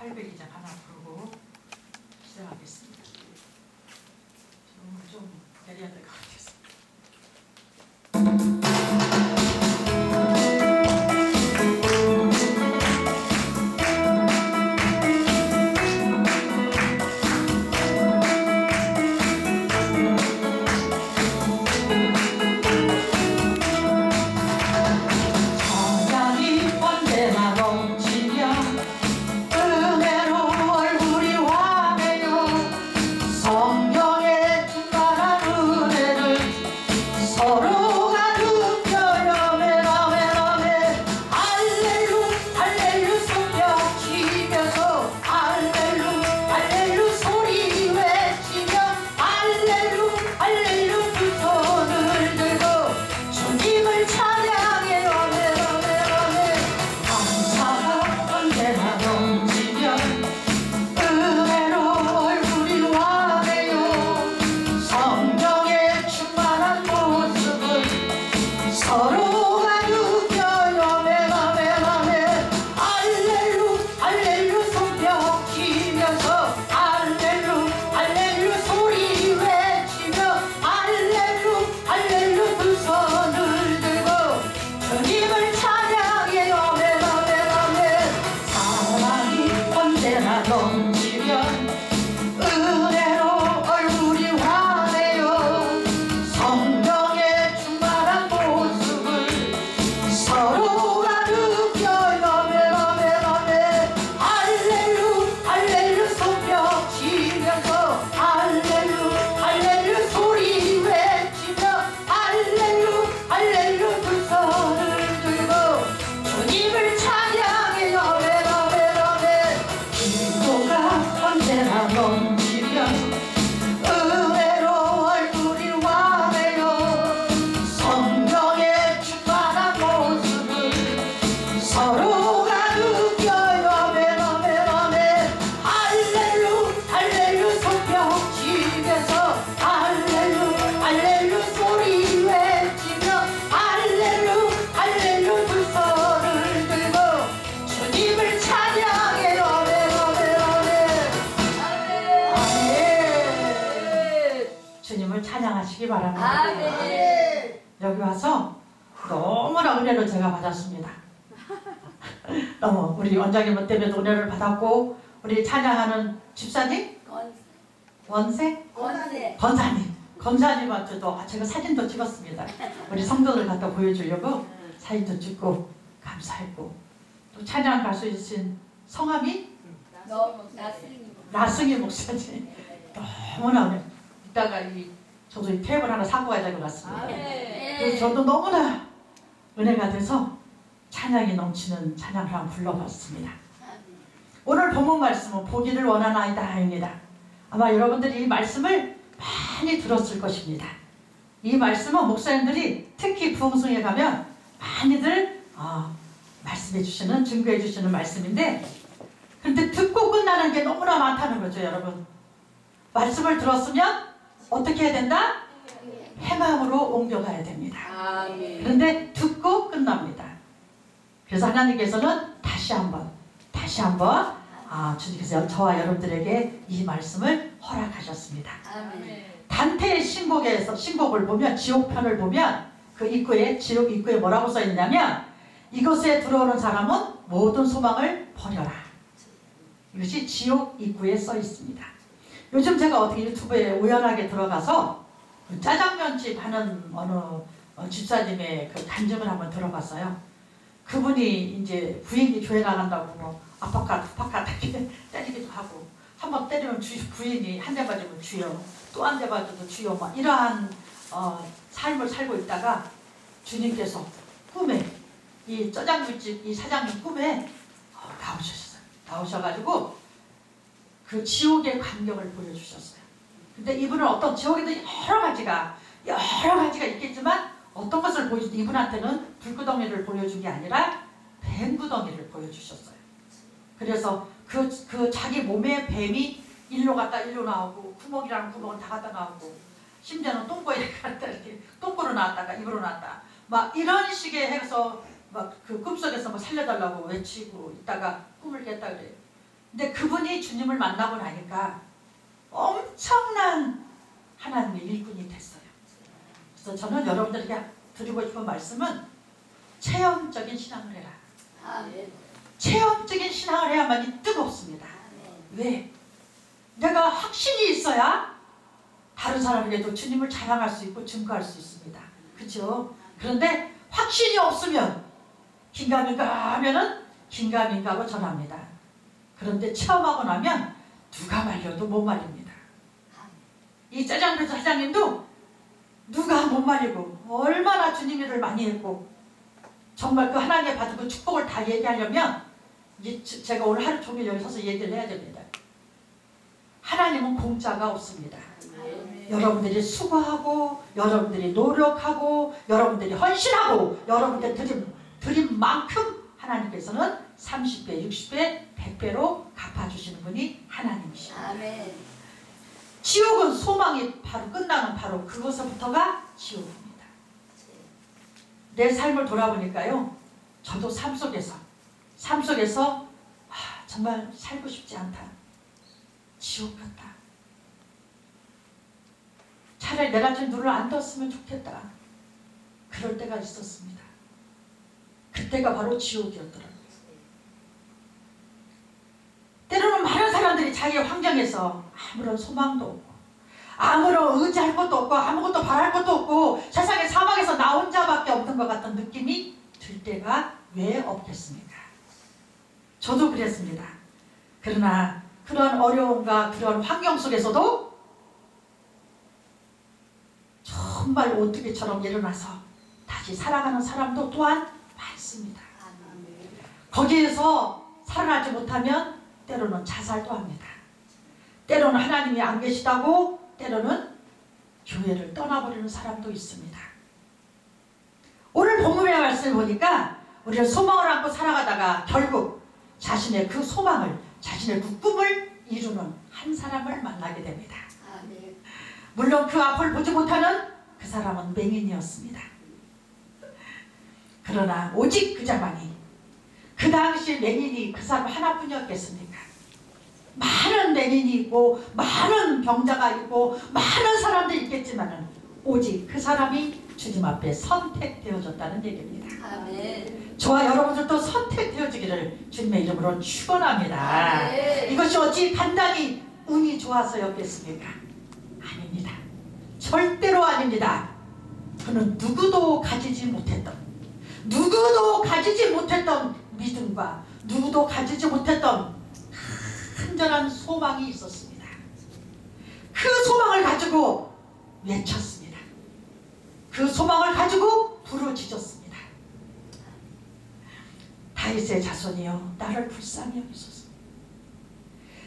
800이장 하나 부르고 시작하겠습니다. 좀 내려야 될 것 같아서. 찬양하시기 바랍니다. 여기 와서 너무나 은혜를 제가 받았습니다. 너무 우리 원장님 때문에 은혜를 받았고, 우리 찬양하는 집사님 권사님한테도 제가 사진도 찍었습니다. 우리 성도들 갖다 보여주려고 사진도 찍고 감사했고, 또 찬양 가수이신 성함이 나승희 목사님 너무나 은혜. 이따가 저도 이 테이블 하나 사고 가야 될 것 같습니다. 그래서 저도 너무나 은혜가 돼서 찬양이 넘치는 찬양을 한번 불러봤습니다. 오늘 본문 말씀은 보기를 원하나이다입니다. 아마 여러분들이 이 말씀을 많이 들었을 것입니다. 이 말씀은 목사님들이 특히 부흥성에 가면 많이들 말씀해 주시는, 증거해 주시는 말씀인데, 그런데 듣고 끝나는 게 너무나 많다는 거죠. 여러분, 말씀을 들었으면 어떻게 해야 된다? 행함으로 옮겨가야 됩니다. 그런데 듣고 끝납니다. 그래서 하나님께서는 다시 한번 주님께서 저와 여러분들에게 이 말씀을 허락하셨습니다. 단테의 신곡을 보면, 지옥편을 보면 그 입구에, 지옥 입구에 뭐라고 써있냐면, 이곳에 들어오는 사람은 모든 소망을 버려라. 이것이 지옥 입구에 써있습니다. 요즘 제가 어떻게 유튜브에 우연하게 들어가서 짜장면집 하는 어느 집사님의 그 간증을 한번 들어봤어요. 그분이 이제 부인이 교회 나간다고 뭐 압박하다 때리기도 하고, 한번 때리면 부인이 한 대 맞으면 주여, 또 한 대 맞아도 주여, 막 이러한 삶을 살고 있다가 주님께서 꿈에, 이 짜장면집 이 사장님 꿈에 나오셔가지고 그 지옥의 광경을 보여주셨어요. 근데 이분은 어떤 지옥에도 여러 가지가 있겠지만, 어떤 것을 보여주도 이분한테는 불구덩이를 보여준 게 아니라 뱀구덩이를 보여주셨어요. 그래서 그 자기 몸에 뱀이 일로 갔다 일로 나오고, 구멍이라는 구멍을 다 갔다 나오고, 심지어는 똥꼬에 갔다 이렇게 똥꼬로 나왔다가 입으로 나왔다, 막 이런 식의 해서 막 그 꿈속에서 뭐 살려달라고 외치고 있다가 꿈을 깼다 그래요. 근데 그분이 주님을 만나고 나니까 엄청난 하나님의 일꾼이 됐어요. 그래서 저는 여러분들에게 드리고 싶은 말씀은 체험적인 신앙을 해라. 체험적인 신앙을 해야만이 뜨겁습니다. 왜? 내가 확신이 있어야 다른 사람에게도 주님을 자랑할 수 있고 증거할 수 있습니다. 그렇죠? 그런데 확신이 없으면 긴가민가 하면은 긴가민가 하고 전합니다. 그런데 체험하고 나면 누가 말려도 못 말립니다. 이 짜장면 사장님도 누가 못 말리고 얼마나 주님 일을 많이 했고 정말 그 하나님의 받은 그 축복을 다 얘기하려면 제가 오늘 하루 종일 여기 서서 얘기를 해야 됩니다. 하나님은 공짜가 없습니다. 여러분들이 수고하고 여러분들이 노력하고 여러분들이 헌신하고 여러분들이 드린 만큼 하나님께서는 30배, 60배, 100배로 갚아주시는 분이 하나님이십니다. 지옥은 소망이 바로 끝나는 바로 그것부터가 지옥입니다. 내 삶을 돌아보니까요. 저도 삶 속에서 정말 살고 싶지 않다. 지옥 같다. 차라리 내가 좀 눈을 안 떴으면 좋겠다. 그럴 때가 있었습니다. 그때가 바로 지옥이었더라고요. 때로는 많은 사람들이 자기의 환경에서 아무런 소망도 없고 아무런 의지할 것도 없고 아무것도 바랄 것도 없고 세상의 사막에서 나 혼자밖에 없는 것 같은 느낌이 들 때가 왜 없겠습니까? 저도 그랬습니다. 그러나 그런 어려움과 그런 환경 속에서도 정말 오뚜기처럼 일어나서 다시 살아가는 사람도 또한 많습니다. 거기에서 살아나지 못하면 때로는 자살도 합니다. 때로는 하나님이 안 계시다고 때로는 교회를 떠나버리는 사람도 있습니다. 오늘 본문의 말씀을 보니까 우리는 소망을 안고 살아가다가 결국 자신의 그 소망을 자신의 그 꿈을 이루는 한 사람을 만나게 됩니다. 물론 그 앞을 보지 못하는 그 사람은 맹인이었습니다. 그러나 오직 그 자만이 그 당시 맹인이 그 사람 하나뿐이었겠습니까? 많은 맹인이 있고 많은 병자가 있고 많은 사람들이 있겠지만 오직 그 사람이 주님 앞에 선택되어졌다는 얘기입니다. 아멘. 저와 여러분들도 선택되어지기를 주님의 이름으로 축원합니다. 아멘. 이것이 어찌 간단히 운이 좋아서였겠습니까? 아닙니다. 절대로 아닙니다. 그는 누구도 가지지 못했던 믿음과 누구도 가지지 못했던 간절한 소망이 있었습니다. 그 소망을 가지고 외쳤습니다. 그 소망을 가지고 부르짖었습니다. 다윗의 자손이여 나를 불쌍히 여기소서.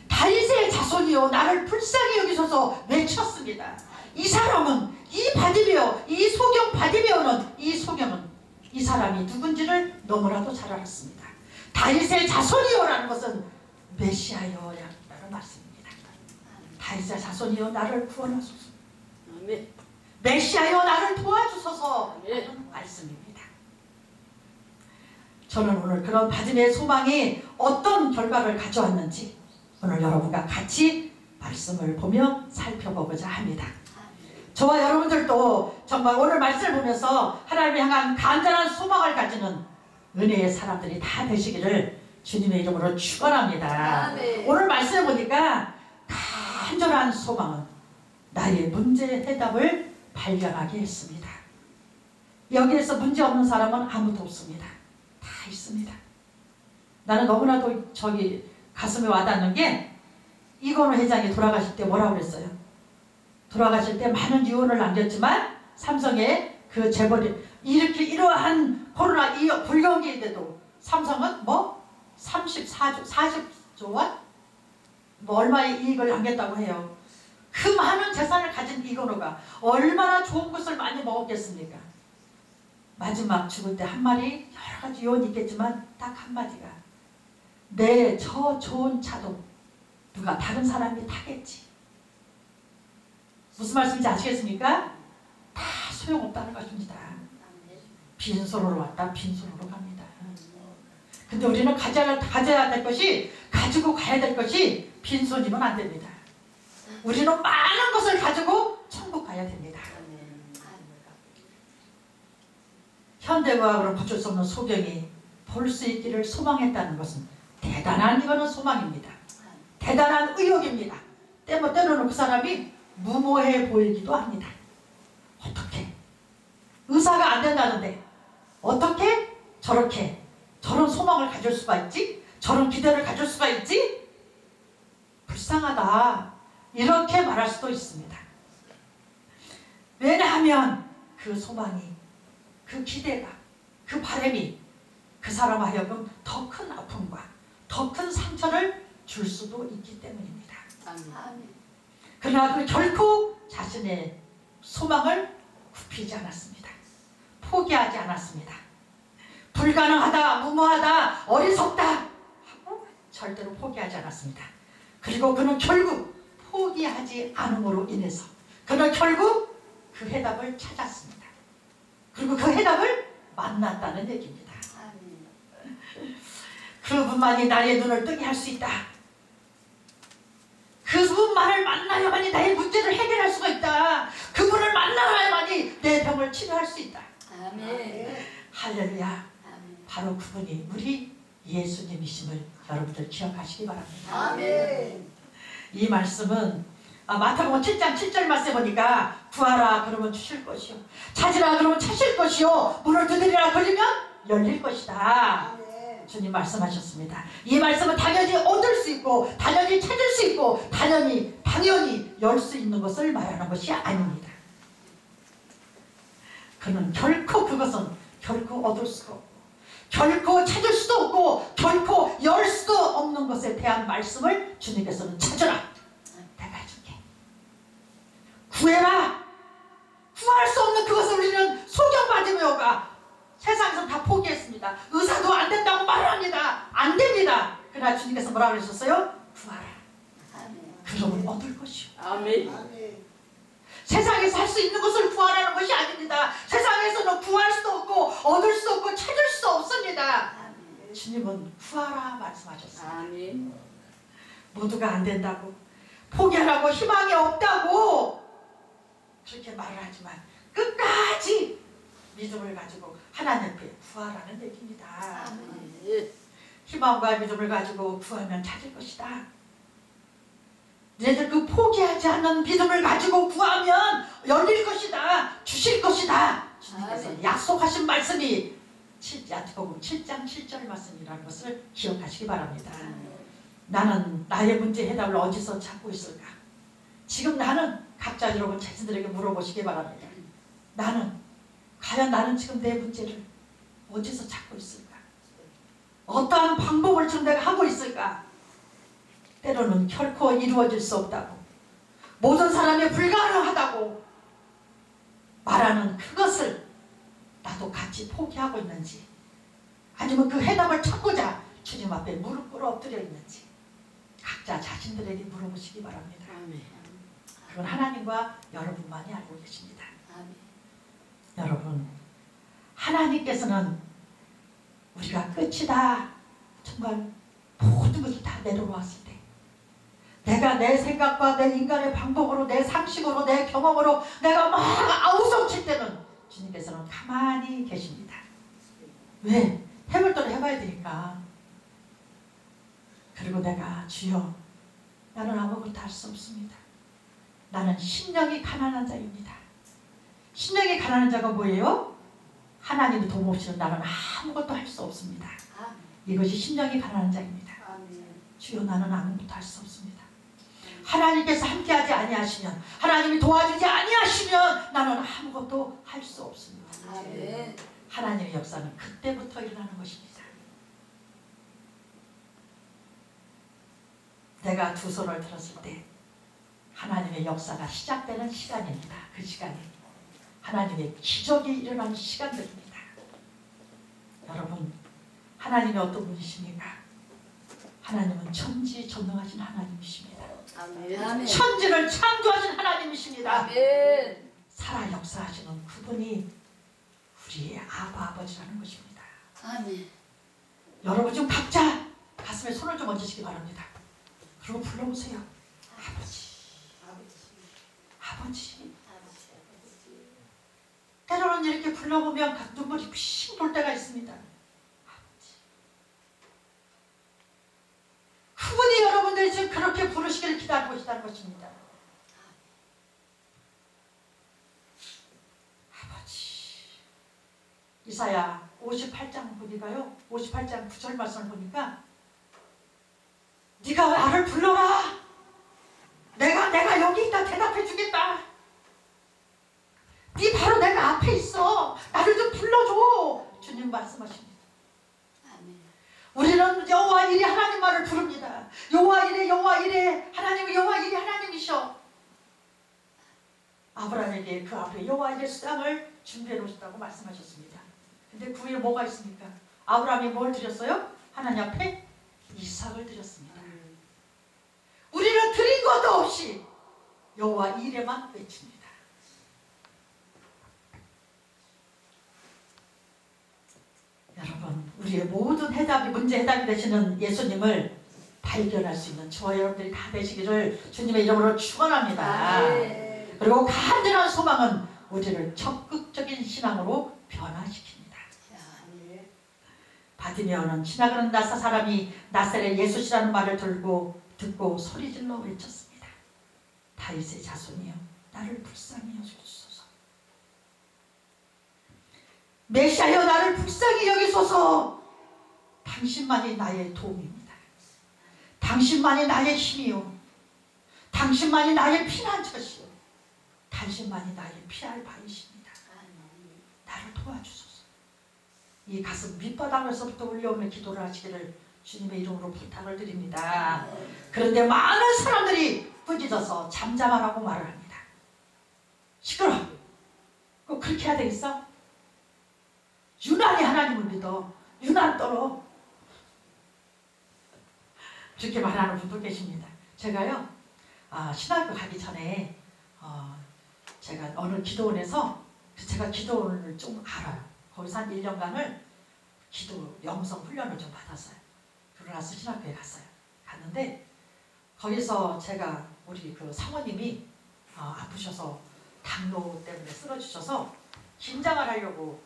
다윗의 자손이여 나를 불쌍히 여기소서 외쳤습니다. 이 사람은 이 바디메어, 이 소경 바디메어는 이 사람이 누군지를 너무나도 잘 알았습니다. 다윗의 자손이여라는 것은 메시아여라는 말씀입니다. 다윗의 자손이여 나를 구원하소서. 메시아여 나를 도와주소서 라는 말씀입니다. 저는 오늘 그런 바디메어의 소망이 어떤 결과를 가져왔는지 오늘 여러분과 같이 말씀을 보며 살펴보고자 합니다. 저와 여러분들도 정말 오늘 말씀을 보면서 하나님을 향한 간절한 소망을 가지는 은혜의 사람들이 다 되시기를 주님의 이름으로 축원합니다. 오늘 말씀을 보니까 간절한 소망은 나의 문제 해답을 발견하게 했습니다. 여기에서 문제 없는 사람은 아무도 없습니다. 다 있습니다. 나는 너무나도 가슴에 와닿는 게 이건호 회장이 돌아가실 때 뭐라고 그랬어요? 돌아가실 때 많은 유언을 남겼지만 삼성의 그 재벌이 이러한 코로나 이 불경기인데도 삼성은 40조 원? 얼마의 이익을 남겼다고 해요. 그 많은 재산을 가진 이건호가 얼마나 좋은 것을 많이 먹었겠습니까? 마지막 죽을 때 한마디 여러 가지 유언이 있겠지만 딱 한마디가 내 저 좋은 차도 누가 다른 사람이 타겠지. 무슨 말씀인지 아시겠습니까? 다 소용없다는 것입니다. 빈손으로 왔다 빈손으로 갑니다. 근데 우리는 가져야 될 것이, 가지고 가야 될 것이 빈손이면 안 됩니다. 우리는 많은 것을 가지고 천국 가야 됩니다. 현대과학으로 붙일 수 없는 소경이 볼 수 있기를 소망했다는 것은 대단한, 이거는 소망입니다. 대단한 의욕입니다. 때로는 그 사람이 무모해 보이기도 합니다. 어떻게? 의사가 안 된다는데 어떻게 저렇게 저런 소망을 가질 수가 있지? 저런 기대를 가질 수가 있지? 불쌍하다, 이렇게 말할 수도 있습니다. 왜냐하면 그 소망이, 그 기대가, 그 바람이 그 사람 하여금 더 큰 아픔과 더 큰 상처를 줄 수도 있기 때문입니다. 그러나 그 결코 자신의 소망을 굽히지 않았습니다. 포기하지 않았습니다. 불가능하다, 무모하다, 어리석다 하고 절대로 포기하지 않았습니다. 그리고 그는 결국 포기하지 않음으로 인해서 그는 결국 그 해답을 찾았습니다. 그리고 그 해답을 만났다는 얘기입니다. 그분만이 나의 눈을 뜨게 할 수 있다. 그분만을 만나야만이 나의 문제를 해결할 수가 있다. 그분을 만나야만이 내 병을 치료할 수 있다. 아멘. 할렐루야. 아멘. 바로 그분이 우리 예수님이심을 여러분들 기억하시기 바랍니다. 아멘. 이 말씀은 마태복음 7장 7절 말씀에 보니까 구하라 그러면 주실 것이요, 찾으라 그러면 찾을 것이요, 문을 두드리라 걸리면 열릴 것이다. 아멘. 주님 말씀하셨습니다. 이 말씀은 당연히 얻을 수 있고 당연히 찾을 수 있고 당연히 열 수 있는 것을 말하는 것이 아닙니다. 그는 결코 그것은 결코 얻을 수도 없고 결코 찾을 수도 없고 결코 열 수도 없는 것에 대한 말씀을 주님께서는 찾으라, 내가 해줄게, 구해라. 구할 수 없는 그것을 우리는 소경받으며가 세상에서 다 포기했습니다. 의사도 안 된다고 말합니다. 안 됩니다. 그러나 주님께서 뭐라고 하셨어요? 구하라. 그러면 얻을 것이요. 아멘. 세상에서 할 수 있는 것을 구하라는 것이 아닙니다. 세상에서는 구할 수도 없고 얻을 수도 없고 찾을 수도 없습니다. 아멘. 주님은 구하라 말씀하셨습니다. 아멘. 모두가 안 된다고, 포기하라고, 희망이 없다고 그렇게 말을 하지만 끝까지 믿음을 가지고 하나님 앞에 구하라는 얘기입니다. 아멘. 희망과 믿음을 가지고 구하면 찾을 것이다. 너희들 그 포기하지 않는 믿음을 가지고 구하면 열릴 것이다, 주실 것이다. 주님께서 약속하신 말씀이 야고보음 7장 7절 말씀이라는 것을 기억하시기 바랍니다. 나는 나의 문제 해답을 어디서 찾고 있을까? 지금 나는 각자 여러분 자신들에게 물어보시기 바랍니다. 과연 나는 지금 내 문제를 어디서 찾고 있을까? 어떠한 방법을 지금 내가 하고 있을까? 때로는 결코 이루어질 수 없다고, 모든 사람이 불가능하다고 말하는 그것을 나도 같이 포기하고 있는지, 아니면 그 해답을 찾고자 주님 앞에 무릎 꿇어 엎드려 있는지 각자 자신들에게 물어보시기 바랍니다. 그건 하나님과 여러분만이 알고 계십니다. 여러분, 하나님께서는 우리가 끝이다, 정말 모든 것을 다 내려놓았을 때, 내가 내 생각과 내 인간의 방법으로, 내 상식으로, 내 경험으로 내가 막 아우성칠 때는 주님께서는 가만히 계십니다. 왜? 해볼 때는 해봐야 되니까. 그리고 내가 주여, 나는 아무것도 할 수 없습니다. 나는 심령이 가난한 자입니다. 심령이 가난한 자가 뭐예요? 하나님의 도움 없이는 나는 아무것도 할 수 없습니다. 이것이 심령이 가난한 자입니다. 주여, 나는 아무것도 할 수 없습니다. 하나님께서 함께하지 아니하시면, 하나님이 도와주지 아니하시면 나는 아무것도 할 수 없습니다. 하나님의 역사는 그때부터 일어나는 것입니다. 내가 두 손을 들었을 때 하나님의 역사가 시작되는 시간입니다. 그 시간이 하나님의 기적이 일어나는 시간들입니다. 여러분, 하나님이 어떤 분이십니까? 하나님은 천지전능하신 하나님이십니다. 아멘. 천지를 창조하신 하나님이십니다. 아멘. 살아 역사하시는 그분이 우리의 아버지라는 것입니다. 아멘. 여러분 좀 각자 가슴에 손을 좀 얹으시기 바랍니다. 그리고 불러보세요. 아버지, 아버지. 때로는 이렇게 불러보면 눈물이 핑 돌 때가 있습니다. 아버지. 그분이 여러분들이 지금 그렇게 부르시기를 기다리고 있다는 것입니다. 아버지. 이사야 58장 보니까요. 58장 9절 말씀을 보니까 네가 나를 불러라. 내가 여기 있다 대답해 주겠다. 네 바로 내가 앞에 있어. 나를 좀 불러줘. 주님 말씀하십니다. 아멘. 우리는 여호와 이레 하나님 말을 부릅니다. 여호와 이레 하나님은 여호와 이레 하나님이셔. 아브라함에게 그 앞에 여호와 이레 수당을 준비해 놓으셨다고 말씀하셨습니다. 근데 그 위에 뭐가 있습니까? 아브라함이 뭘 드렸어요? 하나님 앞에 이삭을 드렸습니다. 우리는 드린 것도 없이 여호와 이레만 외칩니다. 여러분, 우리의 모든 문제 해답이 되시는 예수님을 발견할 수 있는 저와 여러분들이 다 되시기를 주님의 이름으로 축원합니다. 그리고 간절한 소망은 우리를 적극적인 신앙으로 변화시킵니다. 바디메오는 지나가는 나사 사람이 나사렛 예수시라는 말을 듣고 소리질러 외쳤습니다. 다윗의 자손이여, 나를 불쌍히 여기소서. 메시아여, 나를 불쌍히 여기소서. 당신만이 나의 도움입니다. 당신만이 나의 힘이요, 당신만이 나의 피난처시요, 당신만이 나의 피할 바위십니다. 나를 도와주소서. 이 가슴 밑바닥에서부터 올려오는 기도를 하시기를 주님의 이름으로 부탁을 드립니다. 그런데 많은 사람들이 꾸짖어서 잠잠하라고 말을 합니다. 시끄러. 꼭 그렇게 해야 되겠어? 유난히 하나님을 믿어. 유난 떨어. 그렇게 말하는 분도 계십니다. 제가요, 신학교 가기 전에 제가 어느 기도원에서 제가 기도원을 좀 알아요. 거기서 한 1년간을 기도 영성 훈련을 좀 받았어요. 그러고 나서 신학교에 갔어요. 갔는데 거기서 제가 우리 그 사모님이 아프셔서 당뇨 때문에 쓰러지셔서 김장을 하려고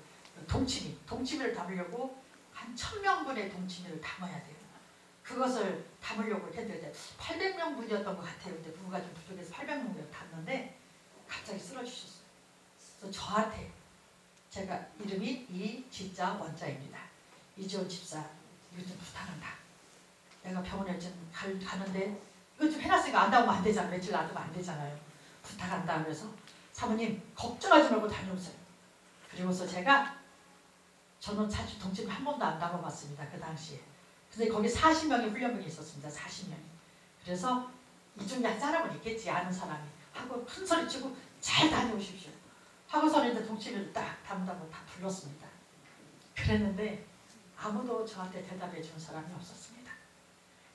동치미를 담으려고 한 1000명분의 동치미를 담아야 돼요. 그것을 담으려고 했는데 800명분이었던 것 같아요. 근데 부부가 좀 부족해서 800명분을 담는데 갑자기 쓰러지셨어요. 그래서 저한테, 제가 이름이 이지자 원자입니다. 이지원 집사, 이거 좀 부탁한다. 내가 병원에 좀 가는데 이거 좀 해놨으니까 안 나오면 안 되잖아요. 며칠 놔두면 안 되잖아요. 부탁한다. 그래서 사모님 걱정하지 말고 다녀오세요. 그리고서 저는 사실 동치미 한 번도 안 담아봤습니다. 그 당시에. 근데 거기 40명의 훈련병이 있었습니다. 40명이. 그래서 이중에 한 사람은 있겠지, 아는 사람이. 하고 큰 소리 치고 잘 다녀오십시오. 하고서는 이제 동치미를 딱 담다고 다 불렀습니다. 그랬는데 아무도 저한테 대답해 주는 사람이 없었습니다.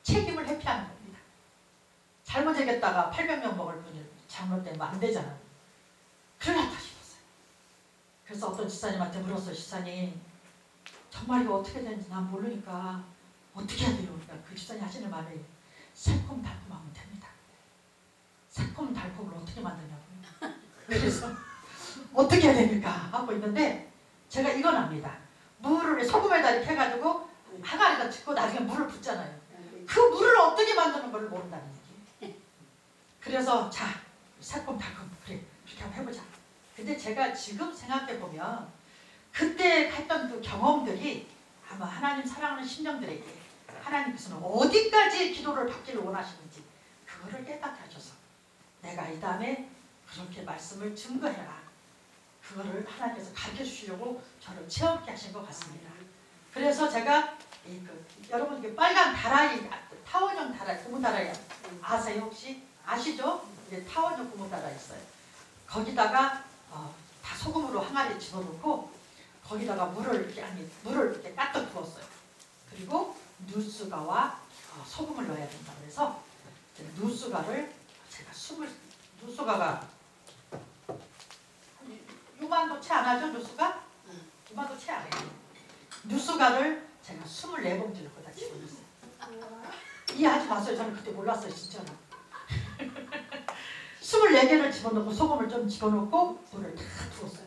책임을 회피하는 겁니다. 잘못 얘기했다가 800명 먹을 분이 잘못되면 안 되잖아요. 그러겠다 싶었어요. 그래서 어떤 집사님한테 물었어요. 집사님, 정말 이거 어떻게 되는지 난 모르니까 어떻게 해야 돼요? 그러니까 그 집사님 하시는 말이 새콤달콤하면 됩니다. 새콤달콤을 어떻게 만드냐고요. 그래서 어떻게 해야 됩니까? 하고 있는데 제가 이건 압니다. 물을 소금에다 이렇게 해가지고 항아리에다 짚고 나중에 물을 붓잖아요. 그 물을 어떻게 만드는 걸 모른다는 얘기. 그래서 자, 새콤달콤, 그래, 그렇게 한번 해보자. 근데 제가 지금 생각해보면 그때 했던 그 경험들이 아마 하나님 사랑하는 심령들에게 하나님께서는 어디까지 기도를 받기를 원하시는지 그거를 깨닫게 하셔서 내가 이 다음에 그렇게 말씀을 증거해라. 그거를 하나님께서 가르쳐 주시려고 저를 체험케 하신 것 같습니다. 그래서 제가 여러분 이게 빨간 다라이, 타원형 다라이, 고무 다라이 아세요? 혹시 아시죠? 이게 타원형 고무 다라이 있어요. 거기다가 다 소금으로 항아리에 집어넣고 거기다가 물을 이렇게 가득 부었어요. 그리고 누수가와 소금을 넣어야 된다. 그래서 누수가를 제가 누수가가 요만도 채 안 하죠? 누수가? 요만도 채 안 해요. 누수가를 제가 24봉지를 거기다 집어넣었어요. 이해하지 마세요. 저는 그때 몰랐어요. 진짜로. 24개를 집어넣고 소금을 좀 집어넣고 물을 다 부었어요.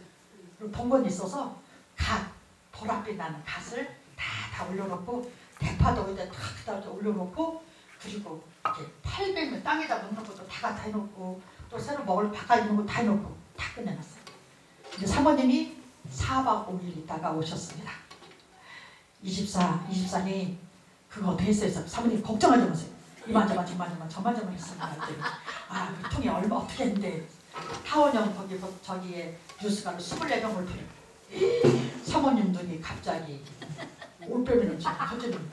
그리고 봉건이 있어서 갓, 보랏빛 나는 갓을 다 올려놓고 대파도 여기다 다 올려놓고 그리고 이렇게 800명 땅에다 넣는 것도 다 해놓고 또 새로 먹을 바깥 있는 거 다 해놓고 다 끝내놨어요. 이제 사모님이 4박 5일 있다가 오셨습니다. 이집사님 그거 어떻게 했어요? 사모님 걱정하지 마세요. 이만저만 했습니다. 그 통에 얼마 어떻게 했는데 타원형 저기에 뉴스가로 24병을 들여 사모님 눈이 갑자기 올빼미는 지금 터지는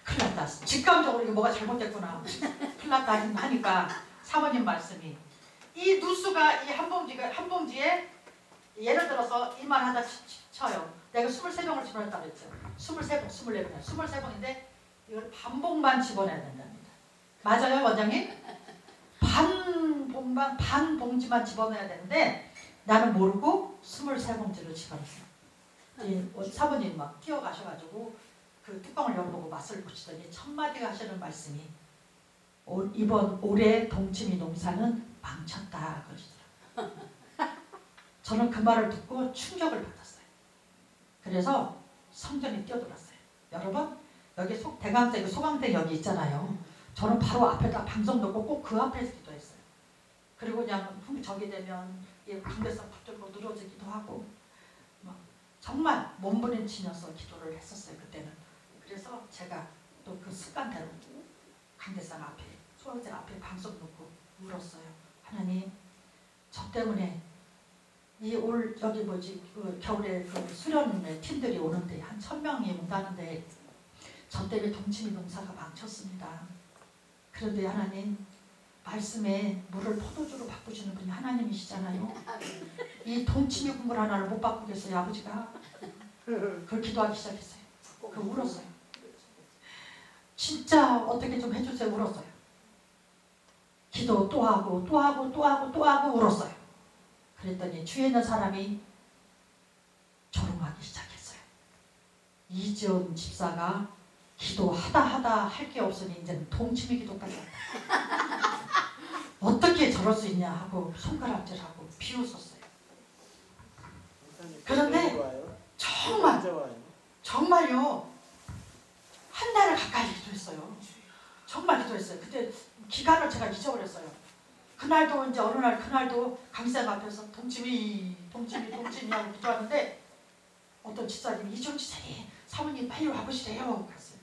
큰일 났다. 직감적으로 이게 뭐가 잘못됐구나. 큰일 났다 하니까 사모님 말씀이 이 누수가 이 한 봉지에 예를 들어서 이만하다 쳐요. 내가 23병을 집어넣었다고 했죠. 23봉, 24봉, 23봉인데 이걸 반봉만 집어내야 된답니다. 맞아요, 원장님? 반 봉지만 집어넣어야 되는데 나는 모르고 23봉지를 집어넣었어요. 사모님 막 뛰어가셔가지고 그 뚜껑을 열어보고 맛을 보시더니 첫마디가 하시는 말씀이 이번 올해 동치미 농사는 망쳤다 그러시더라고요. 저는 그 말을 듣고 충격을 받았어요. 그래서 성전에 뛰어들었어요. 여러분 여기 대강대 소강대 여기 있잖아요. 저는 바로 앞에다 방송 듣고 꼭 그 앞에서 기도했어요. 그리고 그냥 저기 되면 강대상 붙들고 늘어지기도 하고 정말 몸부림치면서 기도를 했었어요. 그때는. 그래서 제가 또 그 습관대로 강대상 앞에 소강대 앞에 방송 놓고 울었어요. 하나님 저 때문에 여기 그 겨울에 그 수련회 팀들이 오는데 한 1000명이 온다는데 저 때문에 동치미 농사가 망쳤습니다. 그런데 하나님 말씀에 물을 포도주로 바꾸시는 분이 하나님이시잖아요. 이 동치미 국물 하나를 못 바꾸겠어요 아버지가. 그걸 기도하기 시작했어요. 그 울었어요. 진짜 어떻게 좀 해주세요 울었어요. 기도 또 하고 울었어요. 그랬더니 주위에 있는 사람이 조롱하기 시작했어요. 이지원 집사가 기도하다 할 게 없으니 이제는 동치미 기도까지 한다. 어떻게 저럴 수 있냐 하고 손가락질하고 비웃었어요. 그런데 정말요 한 달을 가까이 기도했어요. 정말 기도했어요. 그때 기간을 제가 잊어버렸어요. 그날도 이제 어느 날 그날도 강사님 앞에서 동치미 하고 기도하는데 어떤 집사님이 이종 집사님 사모님 빨리 와보시래요. 그랬어요.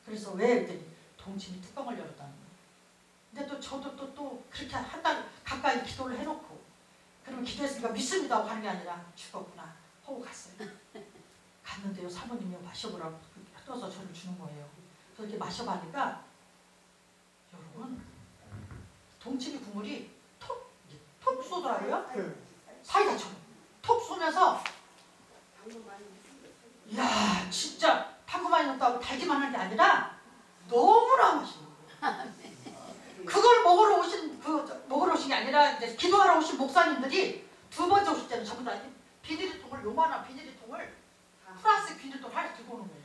그래서 왜? 그랬더니 동치미 뚜껑을 열었다는 거예요. 근데 또 저도 또 그렇게 한 달 가까이 기도를 해놓고 그러면 기도했으니까 믿습니다 하고 가는 게 아니라 죽었구나 하고 갔어요. 갔는데요 사모님이 마셔보라고 떠서 저를 주는 거예요. 그래서 이렇게 마셔보니까 여러분 동치미 국물이 톡 쏘더라고요. 사이다처럼 톡 쏘면서 이야 진짜 당근 많이 넣었다고 달기만 하는 게 아니라 너무나 맛있는 거예요. 그걸 먹으러 오신 게 아니라 이제 기도하러 오신 목사님들이 두 번째 오실 때는 전부 다 비닐통을 요만한 비닐통을 플라스틱 비닐통 하나 들고 오는 거예요.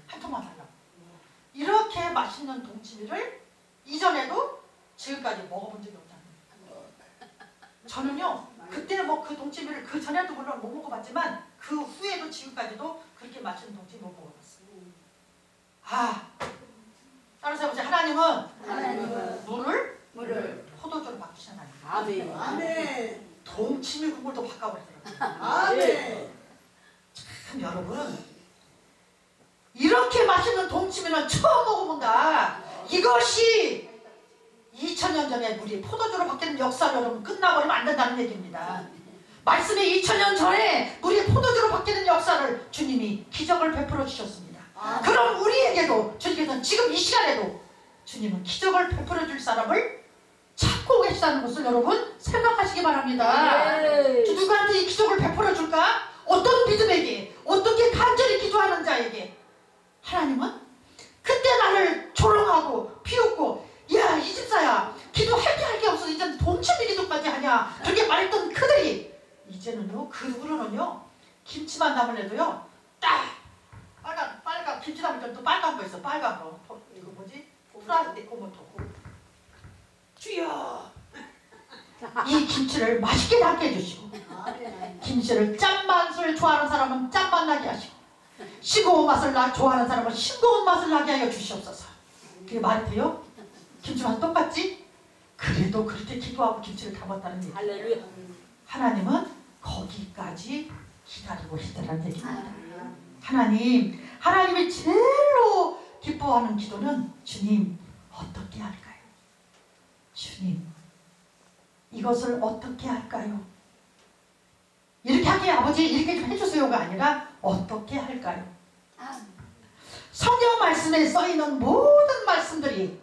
한 통만 달라고. 이렇게 맛있는 동치미를 이전에도 지금까지 먹어본 적이 없잖아요. 저는요 그때 그 동치미를 그 전에도 물론 못 먹어봤지만 그 후에도 지금까지도 그렇게 맛있는 동치미 못 먹어봤어요. 다른 사람 보세요. 하나님은 물을 포도주로 바꾸신 하나님. 아멘. 동치미 국물도 바꿔버리더라고요. 아멘. 참 여러분 이렇게 맛있는 동치미는 처음 먹어본다. 이것이 2000년 전에 물이 포도주로 바뀌는 역사를 여러분 끝나버리면 안 된다는 얘기입니다. 말씀에 2000년 전에 물이 포도주로 바뀌는 역사를 주님이 기적을 베풀어 주셨습니다. 그럼 우리에게도 주님께서는 지금 이 시간에도 주님은 기적을 베풀어 줄 사람을 찾고 계시다는 것을 여러분 생각하시기 바랍니다. 누구한테 이 기적을 베풀어 줄까? 어떤 믿음에게, 어떻게 간절히 기도하는 자에게. 하나님은 그때 나를 조롱하고 비웃고 야 이 집사야 기도할 게 없어 이제는 동치미 기도까지 하냐 그렇게 말했던 그들이 이제는요 그 후로는요 김치만 담을래도요 딱 빨간 있어. 빨간 거. 이거 뭐지? 플라스틱 고무통. 주여. 이 김치를 맛있게 담게 해주시고, 김치를 짠맛을 좋아하는 사람은 짠맛 나게 하시고, 싱거운 맛을 좋아하는 사람은 싱거운 맛을 나게 하여 주시옵소서. 그게 말이 돼요? 김치 맛 똑같지? 그래도 그렇게 기도하고 김치를 담았다는 얘기. 할렐루야. 하나님은 거기까지 기다리고 있다는 얘기입니다. 하나님이 제일로 기뻐하는 기도는 주님 어떻게 할까요? 주님 이것을 어떻게 할까요? 이렇게 하게 아버지 이렇게 좀 해주세요가 아니라 어떻게 할까요? 성경 말씀에 써있는 모든 말씀들이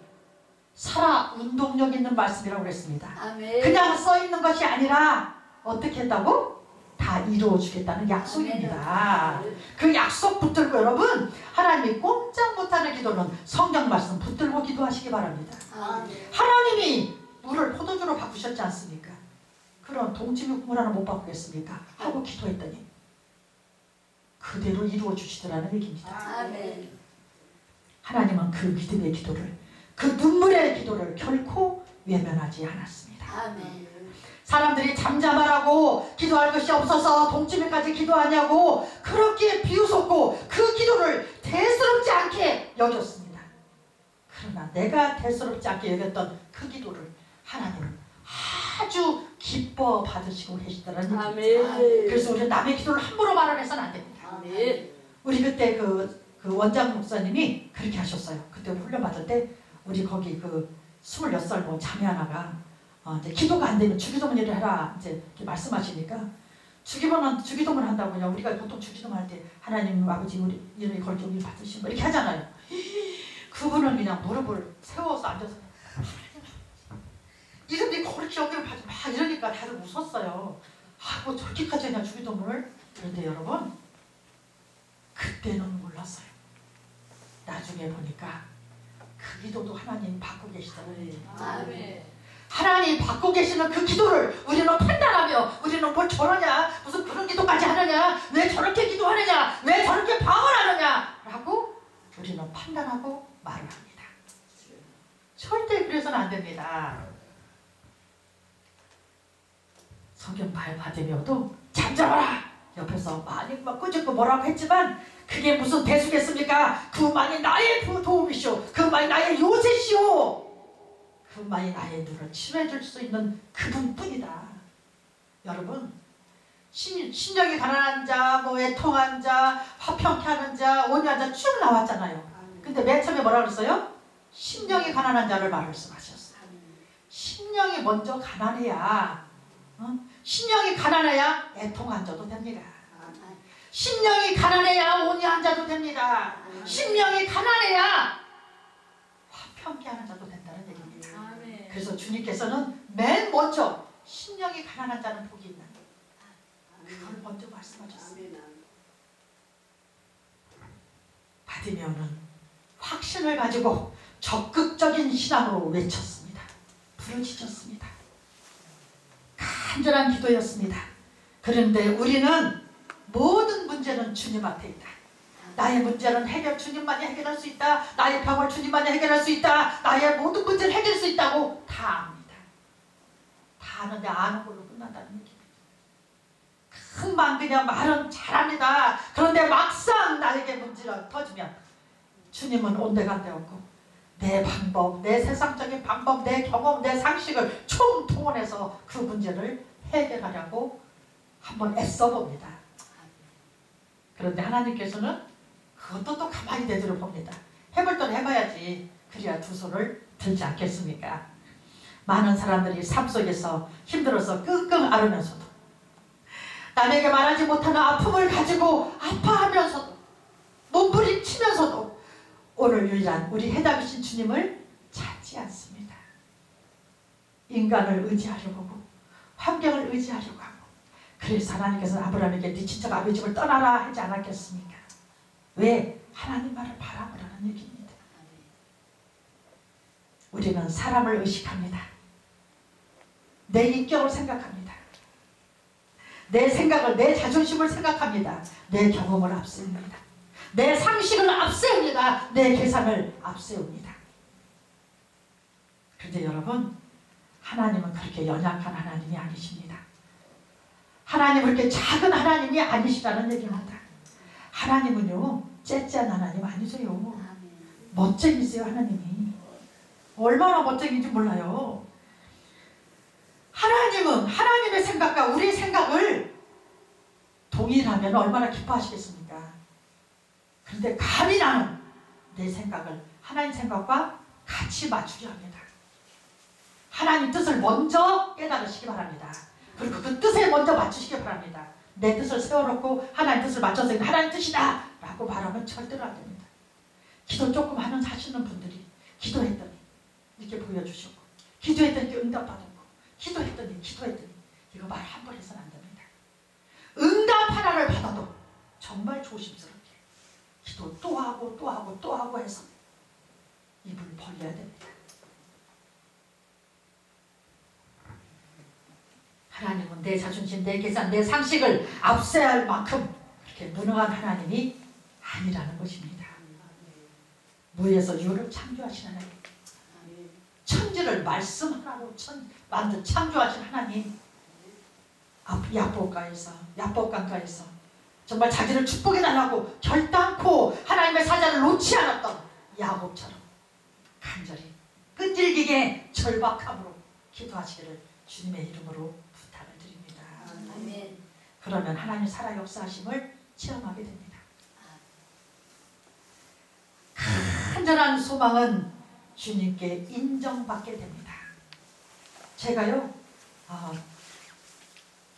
살아 운동력 있는 말씀이라고 그랬습니다. 아멘. 그냥 써있는 것이 아니라 어떻게 했다고? 다 이루어주겠다는 약속입니다. 그 약속 붙들고 여러분 하나님이 꼼짝 못하는 기도는 성경 말씀 붙들고 기도하시기 바랍니다. 하나님이 물을 포도주로 바꾸셨지 않습니까? 그런 동치미국물 하나 못 바꾸겠습니까? 하고 기도했더니 그대로 이루어 주시더라는 얘기입니다. 아멘. 하나님은 그 믿음의 기도를, 그 눈물의 기도를 결코 외면하지 않았습니다. 아멘. 사람들이 잠잠하라고 기도할 것이 없어서 동치미까지 기도하냐고 그렇게 비웃었고 그 기도를 대수롭지 않게 여겼습니다. 그러나 내가 대수롭지 않게 여겼던 그 기도를 하나님은 아주 기뻐 받으시고 계시더라는 얘기입니다. 그래서 우리는 남의 기도를 함부로 말해서는 안 됩니다. 아멘. 우리 그때 그 원장 목사님이 그렇게 하셨어요. 그때 훈련 받을 때 우리 거기 그 26살 뭐 자매 하나가 이제 기도가 안 되면 주기도문을 해라 이제 이렇게 말씀하시니까 주기도문 한다고 그냥 우리가 보통 주기도문 할 때 하나님 아버지 우리 이름이 걸게 우리 받으시고 이렇게 하잖아요. 그분은 그냥 무릎을 세워서 앉아서 이름이 그렇게 여기를 받지 막 이러니까 다들 웃었어요. 뭐 저렇게까지 하냐 주기도문을. 그런데 여러분 그때는 몰랐어요. 나중에 보니까 그 기도도 하나님 받고 계시더라고요. 아멘. 하나님 받고 계시는 그 기도를 우리는 판단하며 우리는 뭘 저러냐 무슨 그런 기도까지 하느냐 왜 저렇게 기도하느냐 왜 저렇게 방언하느냐 라고 우리는 판단하고 말을 합니다. 절대 그래서는 안 됩니다. 성경 받으며도 잠잠하라 옆에서 많이 막 꾸짖고 뭐라고 했지만 그게 무슨 대수겠습니까? 그만이 나의 도움이시오. 그만이 나의 요새시오. 그만이 나의 눈을 치료해줄 수 있는 그분뿐이다. 여러분 심령이 가난한 자, 뭐 애통한 자, 화평케 하는 자, 온유한 자 쭉 나왔잖아요. 근데 맨 처음에 뭐라 그랬어요? 심령이 가난한 자를 말씀하셨어요. 심령이 먼저 가난해야 심령이 가난해야 애통한 자도 됩니다. 심령이 가난해야 온유한 자도 됩니다. 심령이 가난해야 화평케 하는 자도 된다는 얘기입니다. 그래서 주님께서는 맨 먼저 심령이 가난한 자는 복이 있는 그걸 먼저 말씀하셨습니다. 바디메오는 확신을 가지고 적극적인 신앙으로 외쳤습니다. 부르짖었습니다. 간절한 기도였습니다. 그런데 우리는 모든 문제는 주님 앞에 있다. 나의 문제는 주님만이 해결할 수 있다. 나의 병을 주님만이 해결할 수 있다. 나의 모든 문제를 해결할 수 있다고 다 압니다. 다 아는데 아는 걸로 끝난다는 얘기입니다. 금방 그냥 말은 잘합니다. 그런데 막상 나에게 문제가 터지면 주님은 온데간데 없고 내 방법, 내 세상적인 방법, 내 경험, 내 상식을 총동원해서 그 문제를 해결하려고 한번 애써봅니다. 그런데 하나님께서는 그것도 또 가만히 내버려봅니다. 해볼 땐 해봐야지. 그래야 두 손을 들지 않겠습니까? 많은 사람들이 삶 속에서 힘들어서 끙끙 앓으면서도 남에게 말하지 못하는 아픔을 가지고 아파하면서도 몸부림치면서도 오늘 유일한 우리 해답이신 주님을 찾지 않습니다. 인간을 의지하려고 하고 환경을 의지하려고 하고 그래서 하나님께서는 아브라함에게 네 친척 아버지 집을 떠나라 하지 않았겠습니까? 왜? 하나님 말을 바라보라는 얘기입니다. 우리는 사람을 의식합니다. 내 인격을 생각합니다. 내 생각을, 내 자존심을 생각합니다. 내 경험을 앞세웁니다. 내 상식을 앞세웁니다. 내 계산을 앞세웁니다. 그런데 여러분, 하나님은 그렇게 연약한 하나님이 아니십니다. 하나님은 그렇게 작은 하나님이 아니시라는 얘기입니다. 하나님은요, 째째한 하나님 아니세요. 멋쟁이세요. 하나님이 얼마나 멋쟁인지 몰라요. 하나님은 하나님의 생각과 우리의 생각을 동일하면 얼마나 기뻐하시겠습니까? 그런데 감히 나는 내 생각을 하나님 생각과 같이 맞추려 합니다. 하나님 뜻을 먼저 깨달으시기 바랍니다. 그리고 그 뜻에 먼저 맞추시기 바랍니다. 내 뜻을 세워놓고 하나님 뜻을 맞춰서 하나님 뜻이다 라고 말하면 절대로 안 됩니다. 기도 조금 하시는 분들이 기도했더니 이렇게 보여주시고, 기도했더니 응답받았고, 기도했더니 이거 말 함부로 해서는 안 됩니다. 응답 하나를 받아도 정말 조심스럽게 기도 또 하고 해서 입을 벌려야 됩니다. 하나님은 내 자존심, 내 계산, 내 상식을 앞세할 만큼 그렇게 무능한 하나님이 아니라는 것입니다. 무에서 유를 창조하신 하나님, 천지를 말씀 하나로 만든 창조하신 하나님, 야복강가에서 정말 자기를 축복해달라고 결단코 하나님의 사자를 놓지 않았던 야곱처럼 간절히 끈질기게 절박함으로 기도하시기를 주님의 이름으로 부탁을 드립니다. 아멘. 그러면 하나님 살아 역사하심을 체험하게 됩니다. 간절한 소망은 주님께 인정받게 됩니다. 제가요,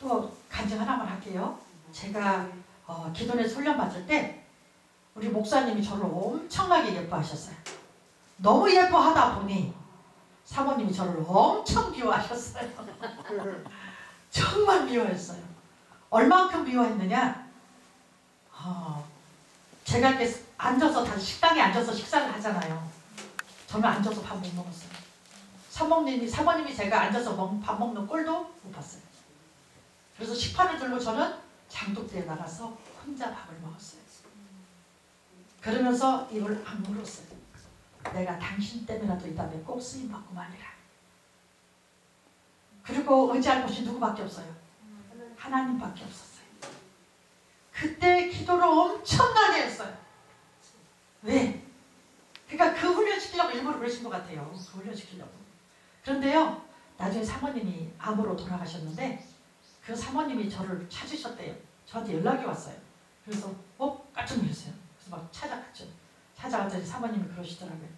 또 간증 하나만 할게요. 제가 기도원에서 훈련 받을 때 우리 목사님이 저를 엄청나게 예뻐하셨어요. 너무 예뻐하다 보니 사모님이 저를 엄청 미워하셨어요. 정말 미워했어요. 얼만큼 미워했느냐? 제가 이렇게 앉아서 다시 식당에 앉아서 식사를 하잖아요. 저는 앉아서 밥 못 먹었어요. 사모님이 제가 앉아서 밥 먹는 꼴도 못 봤어요. 그래서 식판을 들고 저는 장독대에 나가서 혼자 밥을 먹었어요. 그러면서 입을 안 물었어요. 내가 당신 때문에라도 이 다음에 꼭 쓰임 받고 말리라. 그리고 의지할 곳이 누구밖에 없어요. 하나님밖에 없었어요. 그때 기도를 엄청나게 했어요. 왜? 그러니까 그 훈련시키려고 일부러 그러신 것 같아요. 그 훈련시키려고. 그런데요, 나중에 사모님이 암으로 돌아가셨는데 그 사모님이 저를 찾으셨대요. 저한테 연락이 왔어요. 그래서 깜짝 놀랐어요. 그래서 막 찾아갔죠. 찾아갔더니 사모님이 그러시더라고요.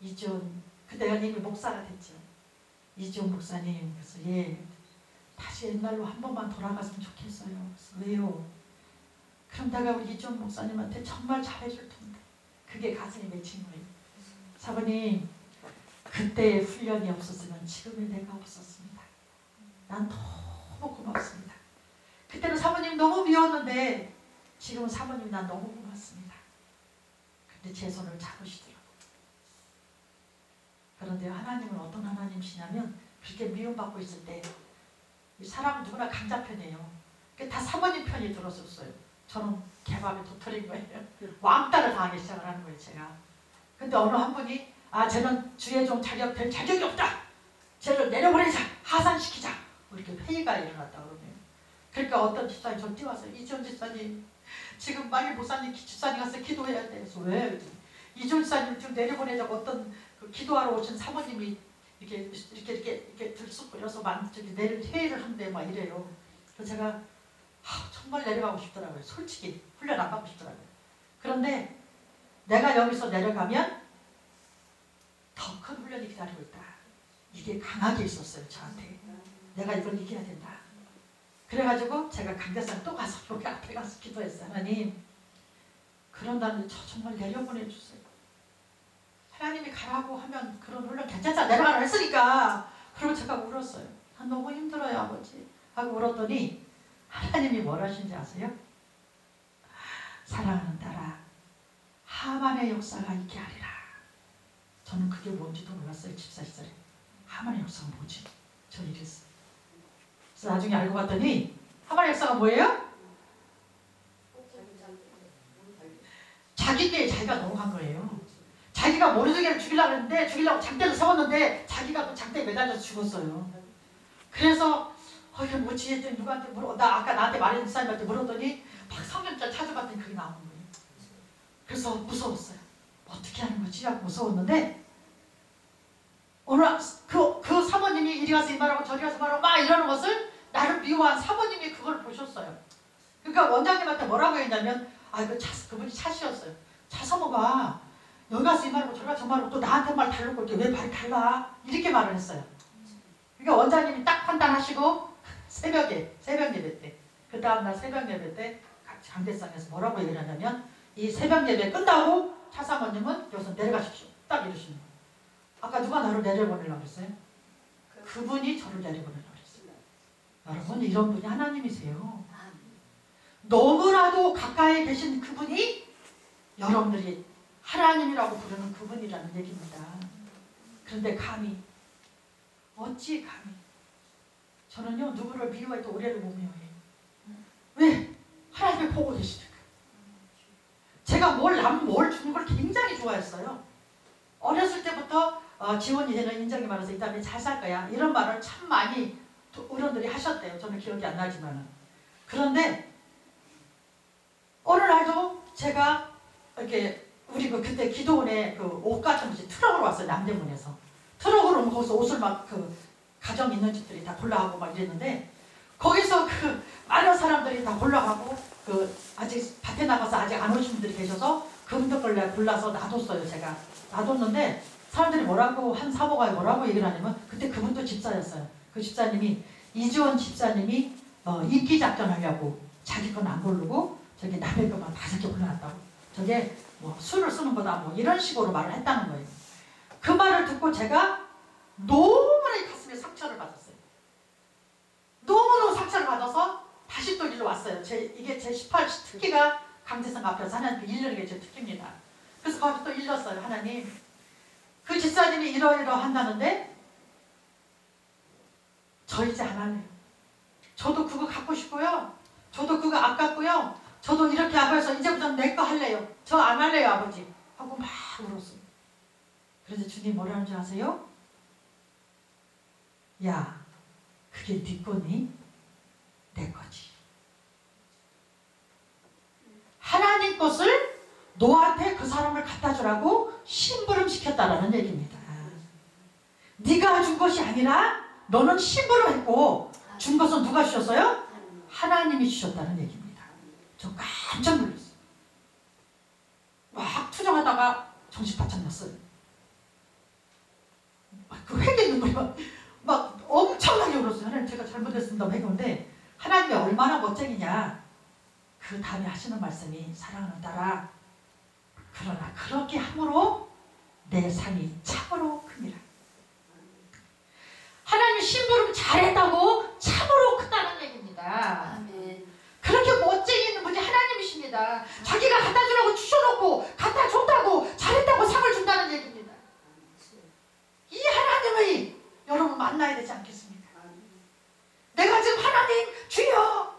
이지훈, 그때가 이미 목사가 됐죠. 이지훈 목사님, 그래서 다시 옛날로 한 번만 돌아갔으면 좋겠어요. 그래서 왜요? 그럼 내가 우리 이지훈 목사님한테 정말 잘해줄 텐데. 그게 가슴이 맺힌 거예요. 사모님, 그때의 훈련이 없었으면 지금의 내가 없었습니다. 난 너무 고맙습니다. 그때는 사모님 너무 미웠는데 지금은 사모님 난 너무 고맙습니다. 근데 제 손을 잡으시더라고요. 그런데 하나님은 어떤 하나님이시냐면 그렇게 미움받고 있을 때 사람은 누구나 강자 편이에요. 다 사모님 편이 들었었어요. 저는 개밥에 도토리인 거예요. 왕따를 당하기 시작을 하는 거예요, 제가. 근데 어느 한 분이 쟤는 주의 종 될 자격이 없다. 쟤를 내려보내자. 하산시키자. 이렇게 회의가 일어났다 그러네요. 그러니까 어떤 집사님 저 뛰어와서 이지훈 집사님 지금 마일 목사님 집사님 가서 기도해야 돼. 그래서 왜? 이지훈 집사님 좀 내려보내자고 어떤 기도하러 오신 사모님이 이렇게 들쑥거려서 회의를 한대 막 이래요. 그래서 제가 정말 내려가고 싶더라고요. 솔직히 훈련 안 받고 싶더라고요. 그런데 내가 여기서 내려가면 더 큰 훈련이 기다리고 있다. 이게 강하게 있었어요. 저한테. 내가 이걸 이겨야 된다. 그래가지고 제가 강대상 또 가서 여기 앞에 가서 기도했어요. 하나님, 그런다는데 저 정말 내려보내주세요. 하나님이 가라고 하면 그런 훈련 괜찮잖아. 내려가라 했으니까. 그리고 제가 울었어요. 난 너무 힘들어요, 아버지. 하고 울었더니 하나님이 뭘 하신지 아세요? 사랑하는 딸아, 하만의 역사가 있게 하리라. 저는 그게 뭔지도 몰랐어요. 집사 시절에. 하만의 역사가 뭐지? 저 이랬어요. 그래서 나중에 알고 봤더니 하만의 역사가 뭐예요? 자기 꾀에 자기가 넘어간 거예요. 자기가 모르드게를 죽이려고 했는데 죽이려고 장대를 세웠는데 자기가 그 장대에 매달려서 죽었어요. 그래서 이게 뭐지 했더니 누구한테 아까 나한테 말했던 사람한테 물었더니 막 성경절 찾아봤더니 그게 나오는 거예요. 그래서 무서웠어요. 어떻게 하는 거지? 하고 무서웠는데 오늘 그 사모님이 이리 가서 이 말하고 저리 가서 말하고 막 이러는 것을 나를 미워한 사모님이 그걸 보셨어요. 그러니까 원장님한테 뭐라고 했냐면 그분이 차시였어요. 차사모가 여기 가서 이 말하고 저리 가서 저 말하고 또 나한테 말 다르고 왜 말이 달라? 이렇게 말을 했어요. 그러니까 원장님이 딱 판단하시고 새벽 예배 때 그 다음날 새벽 예배 때 강대상에서 뭐라고 얘기를 하냐면 이 새벽 예배 끝나고 차사모님은 여기서 내려가십시오. 딱 이러시는 거예요. 아까 누가 나를 내려보내려고 그랬어요? 그분이 저를 내려보내려고 그랬어요. 여러분 이런 분이 하나님이세요. 너무나도 가까이 계신 그분이 여러분들이 하나님이라고 부르는 그분이라는 얘기입니다. 그런데 어찌 감히 저는요 누구를 미워해도 오래를 못 미워해요. 왜? 하나님을 보고 계시니까. 제가 뭘 주는 걸 굉장히 좋아했어요. 어렸을 때부터 지원이 쟤는 인정이 많아서 이 다음에 잘 살 거야 이런 말을 참 많이 어른들이 하셨대요. 저는 기억이 안 나지만은. 그런데 어느 날도 제가 이렇게 우리 그때 기도원에 그 옷 같은 것이 트럭으로 왔어요. 남대문에서. 트럭으로 오면 거기서 옷을 막 가정 있는 집들이 다 골라가고 막 이랬는데 거기서 많은 사람들이 다 골라가고 아직 밭에 나가서 아직 안 오신 분들이 계셔서 그분들 걸 내가 골라서 놔뒀어요. 제가 놔뒀는데 사람들이 한 사모가 뭐라고 얘기를 하냐면 그때 그분도 집사였어요. 그 집사님이 이지원 집사님이 인기 작전 하려고 자기 건 안 고르고 저기 남의 것만 5개 골라놨다고. 저게 뭐 술을 쓰는 거다 뭐 이런 식으로 말을 했다는 거예요. 그 말을 듣고 제가 너무나 이 가슴에 상처를 받았어요. 너무너무 상처를 받아서 다시 또 일로 왔어요. 이게 제 18 특기가 강제성 앞에서 하나님 일르는 게 제 특기입니다. 그래서 거기 또 일렀어요. 하나님 그 집사님이 이러이러 한다는데 저 이제 안 할래요. 저도 그거 갖고 싶고요. 저도 그거 아깝고요. 저도 이렇게 아버지서 이제부터는 내 거 할래요. 저 안 할래요 아버지 하고 막 울었어요. 그래서 주님 뭐라는 줄 아세요? 야 그게 네 거니? 내 거지. 하나님 것을 너한테 그 사람을 갖다 주라고 심부름 시켰다라는 얘기입니다. 네가 준 것이 아니라 너는 심부름했고 준 것은 누가 주셨어요? 하나님이 주셨다는 얘기입니다. 저 깜짝 놀랐어요. 막 투정하다가 정신 바짝 났어요. 그 회개 눈물이 막 엄청나게 울었어요. 하나님 제가 잘못했습니다. 회개인데 하나님이 얼마나 멋쟁이냐. 그 다음에 하시는 말씀이 사랑하는 딸아 그러나 그렇게 함으로 내 상이 참으로 큽니다. 하나님 심부름 잘했다고 참으로 크다는 얘기입니다. 아멘. 그렇게 멋쟁이 있는 분이 하나님이십니다. 자기가 갖다 주라고 주셔놓고 갖다 줬다고 잘했다고 상을 준다는 얘기입니다. 이 하나님을 여러분 만나야 되지 않겠습니까? 내가 지금 하나님 주여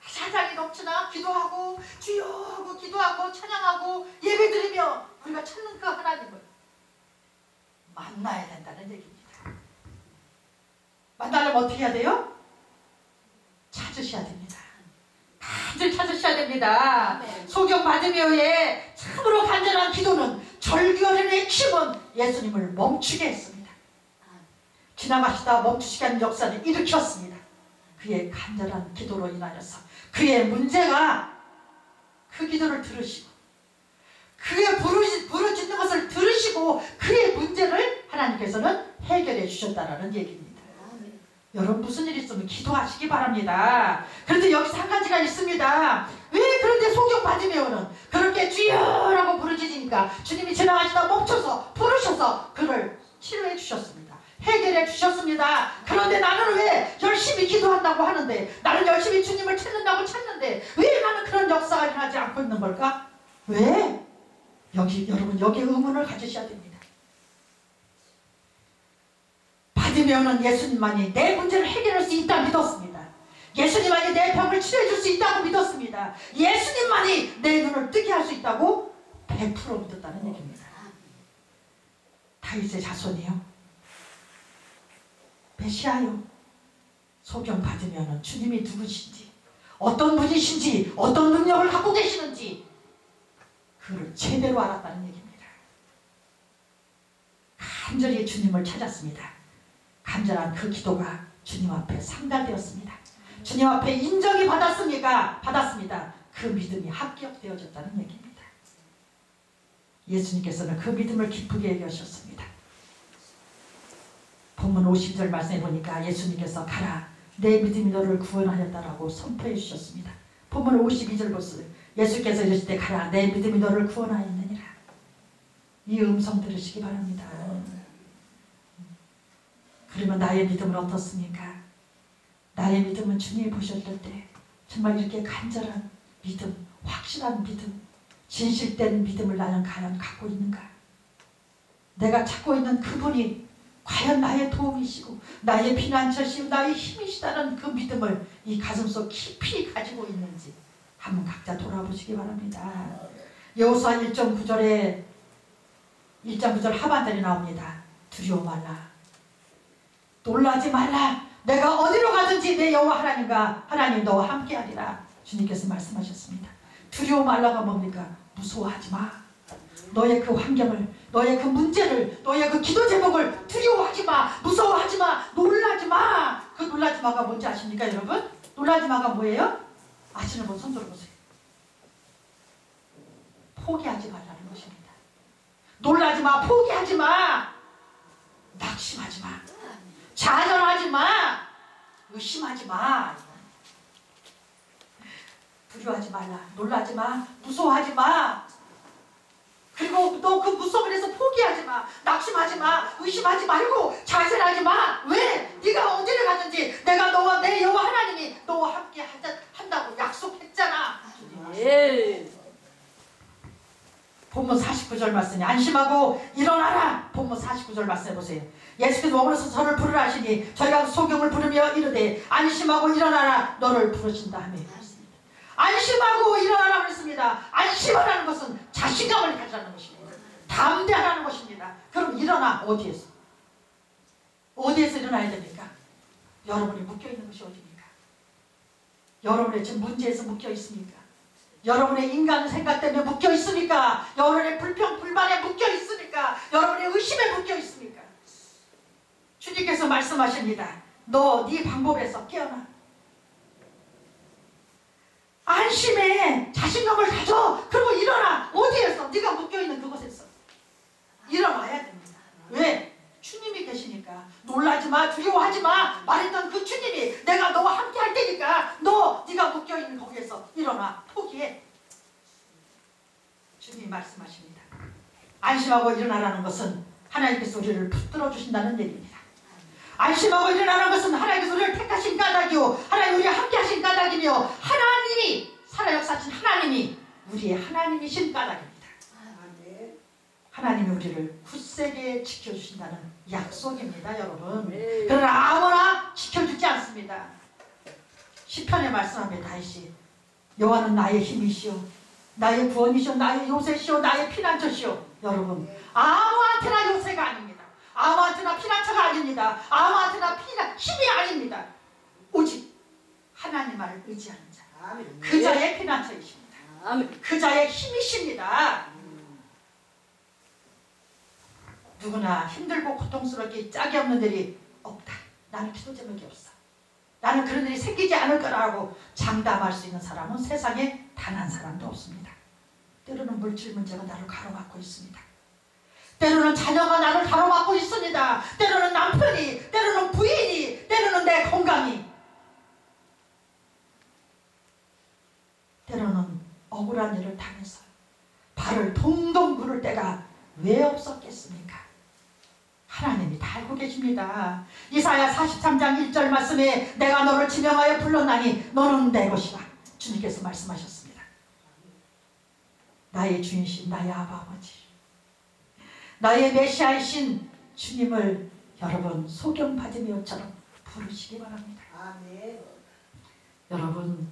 사장이 넘치나 기도하고 주여 하고 기도하고 찬양하고 예배드리며 우리가 찾는 그 하나님을 만나야 된다는 얘기입니다. 만나려면 어떻게 해야 돼요? 찾으셔야 됩니다. 다들 찾으셔야 됩니다. 네. 소경 받으며의 참으로 간절한 기도는 절규어린의 힘은 예수님을 멈추게 했습니다. 지나가시다 멈추시게 하는 역사를 일으켰습니다. 그의 간절한 기도로 인하여서 그의 문제가 그 기도를 들으시고 그의 부르짖는 것을 들으시고 그의 문제를 하나님께서는 해결해 주셨다라는 얘기입니다. 여러분 무슨 일 있으면 기도하시기 바랍니다. 그런데 여기서 한 가지가 있습니다. 왜 그런데 소경 받으면은 그렇게 주여라고 부르짖으니까 주님이 지나가시다 멈춰서 부르셔서 그를 치료해 주셨습니다. 해결해 주셨습니다. 그런데 나는 왜 열심히 기도한다고 하는데 나는 열심히 주님을 찾는다고 찾는데 왜 나는 그런 역사가 일어나지 않고 있는 걸까? 왜? 여러분 여기에 의문을 가지셔야 됩니다. 받으면은 예수님만이 내 문제를 해결할 수 있다 믿었습니다. 예수님만이 내 병을 치료해 줄 수 있다고 믿었습니다. 예수님만이 내 눈을 뜨게 할 수 있다고 100% 믿었다는 얘기입니다. 다윗의 자손이요. 메시아요. 소경 받으면 주님이 누구신지, 어떤 분이신지, 어떤 능력을 갖고 계시는지 그를 제대로 알았다는 얘기입니다. 간절히 주님을 찾았습니다. 간절한 그 기도가 주님 앞에 상달되었습니다. 주님 앞에 인정이 받았습니다. 그 믿음이 합격되어졌다는 얘기입니다. 예수님께서는 그 믿음을 기쁘게 여기셨습니다. 본문 50절 말씀해 보니까 예수님께서 가라, 내 믿음이 너를 구원하였다라고 선포해 주셨습니다. 본문 52절 보세요. 예수께서 이르실 때 가라, 내 믿음이 너를 구원하였느니라. 이 음성 들으시기 바랍니다. 그러면 나의 믿음은 어떻습니까? 나의 믿음은 주님이 보셨을 때 정말 이렇게 간절한 믿음, 확실한 믿음, 진실된 믿음을 나는 과연 갖고 있는가? 내가 찾고 있는 그분이 과연 나의 도움이시고 나의 피난처시고 나의 힘이시다는 그 믿음을 이 가슴속 깊이 가지고 있는지 한번 각자 돌아보시기 바랍니다. 여호수아 1장 9절에 1장 9절 하반절이 나옵니다. 두려워 말라, 놀라지 말라, 내가 어디로 가든지 내 여호와 하나님 너와 함께하리라. 주님께서 말씀하셨습니다. 두려워 말라가 뭡니까? 무서워하지 마. 너의 그 환경을, 너의 그 문제를, 너의 그 기도 제목을 두려워하지 마, 무서워하지 마, 놀라지 마. 그 놀라지 마가 뭔지 아십니까 여러분? 놀라지 마가 뭐예요? 아시는 분 손 들어보세요. 포기하지 말라는 것입니다. 놀라지 마, 포기하지 마, 낙심하지 마, 좌절하지 마, 의심하지 마. 두려워하지 말라, 놀라지 마, 무서워하지 마. 그리고 너 그 무서움에서 포기하지 마, 낙심하지 마, 의심하지 말고 좌절하지 마. 왜? 네가 어디를 가든지 내가 너와 내 여호와 하나님이 너와 함께 한다고 약속했잖아. 예. 본문 49절 말씀이 안심하고 일어나라. 본문 49절 말씀해 보세요. 예수께서 머물러서 저를 부르라 하시니 저희가 소경을 부르며 이르되 안심하고 일어나라, 너를 부르신다 하며 안심하고 일어나라고 했습니다. 안심하라는 것은 자신감을 가지라는 것입니다. 담대하라는 것입니다. 그럼 일어나. 어디에서? 어디에서 일어나야 됩니까? 여러분이 묶여있는 것이 어디입니까? 여러분의 지금 문제에서 묶여있습니까? 여러분의 인간 생각 때문에 묶여있습니까? 여러분의 불평 불만에 묶여있습니까? 여러분의 의심에 묶여있습니까? 주님께서 말씀하십니다. 너 네 방법에서 깨어나. 안심해. 자신감을 가져. 그리고 일어나. 어디에서? 네가 묶여있는 그곳에서 일어나야 됩니다. 왜? 주님이 계시니까. 놀라지 마, 두려워하지 마 말했던 그 주님이 내가 너와 함께 할 테니까 네가 묶여있는 거기에서 일어나. 포기해. 주님이 말씀하십니다. 안심하고 일어나라는 것은 하나님께서 우리를 붙들어 주신다는 얘기입니다. 안심하고 일어나는 것은 하나님께서 우리를 택하신 까닭이요, 하나님 우리와 함께 하신 까닭이며 하나님이 살아역사하신 하나님이 우리의 하나님이신 까닭입니다. 하나님이 우리를 굳세게 지켜주신다는 약속입니다. 여러분. 그러나 아무나 지켜주지 않습니다. 시편에 말씀합니다. 다윗이 여호와는 나의 힘이시오, 나의 구원이시오, 나의 요새시오, 나의 피난처시오. 여러분, 아무한테나 요새가 아닙니다. 아무한테나 피난처가 아닙니다. 아무한테나 힘이 아닙니다. 오직 하나님만을 의지하는 자, 그 자의 피난처이십니다. 그 자의 힘이십니다. 누구나 힘들고 고통스럽게 짝이 없는 일이 없다. 나는 기도 제목이 없어. 나는 그런 일이 생기지 않을 거라고 장담할 수 있는 사람은 세상에 단 한 사람도 없습니다. 때로는 물질 문제가 나를 가로막고 있습니다. 때로는 자녀가 나를 가로막고 있습니다. 때로는 남편이, 때로는 부인이, 때로는 내 건강이, 때로는 억울한 일을 당해서 발을 동동 구를 때가 왜 없었겠습니까? 하나님이 다 알고 계십니다. 이사야 43장 1절 말씀에 내가 너를 지명하여 불렀나니 너는 내 것이라. 주님께서 말씀하셨습니다. 나의 주인이신 나의 아버지, 나의 메시아이신 주님을 여러분 소경받으며처럼 부르시기 바랍니다. 아멘. 여러분,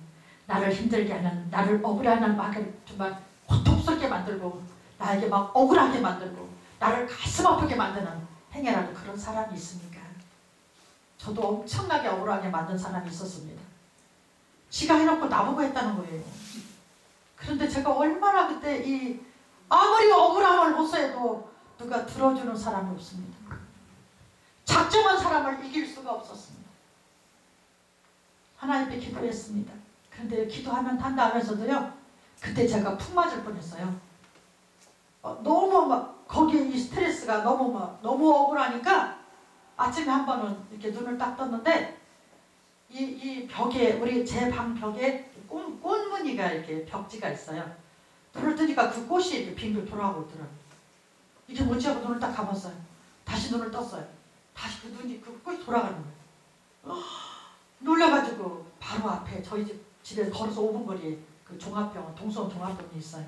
나를 힘들게 하는, 나를 억울해하는 말을 정말 고통스럽게 만들고 나에게 막 억울하게 만들고 나를 가슴 아프게 만드는 행여라도 그런 사람이 있습니까? 저도 엄청나게 억울하게 만든 사람이 있었습니다. 지가 해놓고 나보고 했다는 거예요. 그런데 제가 얼마나 그때 아무리 억울함을 호소해도 누가 들어주는 사람이 없습니다. 작정한 사람을 이길 수가 없었습니다. 하나님께 기도했습니다. 그런데 기도하면 단다 하면서도요, 그때 제가 푹 맞을 뻔했어요. 너무 막 거기에 이 스트레스가 너무 억울하니까 아침에 한 번은 이렇게 눈을 딱 떴는데 이 벽에, 우리 제 방 벽에 꽃무늬가 이렇게 벽지가 있어요. 눈을 뜨니까 그 꽃이 이렇게 빙글 돌아가고 있더라고요. 이게 뭐지 하고 눈을 딱 감았어요. 다시 눈을 떴어요. 다시 그 꽃이 돌아가는 거예요. 놀라가지고 바로 앞에 저희 집에서 걸어서 5분 거리에 그 종합병원, 동수원 종합병원이 있어요.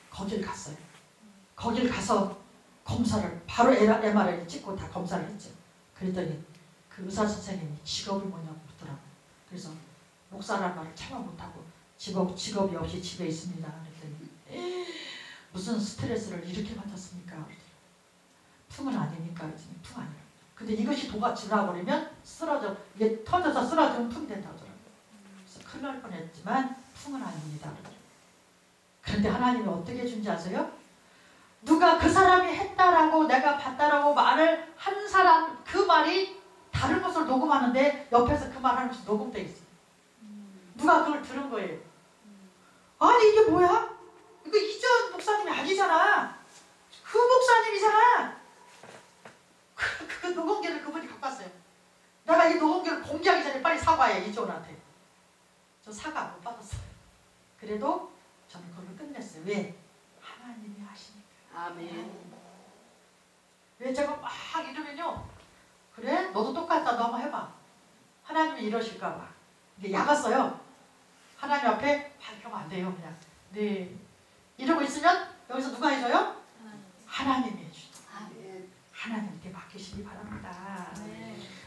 거길 갔어요. 거길 가서 검사를 바로 MRI를 찍고 다 검사를 했죠. 그랬더니 그 의사 선생님이 직업이 뭐냐고 묻더라고요. 그래서 목사라는 말을 참아 못하고 직업이 없이 집에 있습니다. 그랬더니 무슨 스트레스를 이렇게 받았습니까? 풍은 아닙니까? 그랬더니 풍 아니에요. 근데 이것이 도가 지나버리면 쓰러져, 이게 터져서 쓰러지면 풍이 된다고 하더라고요. 그래서 큰일 날 뻔했지만 풍은 아닙니다. 그런데 하나님이 어떻게 해준지 아세요? 누가 그 사람이 했다라고 내가 봤다라고 말을 한 사람, 그 말이 다른 것을 녹음하는데 옆에서 그 말하는 것이 녹음되어 있어요. 누가 그걸 들은 거예요. 아니 이게 뭐야? 이거 이전 목사님이 아니잖아. 그 목사님이잖아. 그 녹음기를 그분이 갖고 왔어요. 내가 이 녹음기를 공개하기 전에 빨리 사과해, 이전한테. 저 사과 못 받았어요. 그래도 저는 그걸 끝냈어요. 왜? 하나님이 하시니까. 아멘. 왜 제가 막 이러면요, 그래? 너도 똑같다. 너 한번 해봐. 하나님이 이러실까봐. 이게 약았어요. 하나님 앞에 발표가 안 돼요. 그냥 네 이러고 있으면 여기서 누가 해줘요? 하나님이 해주죠. 하나님께 맡기시기 바랍니다.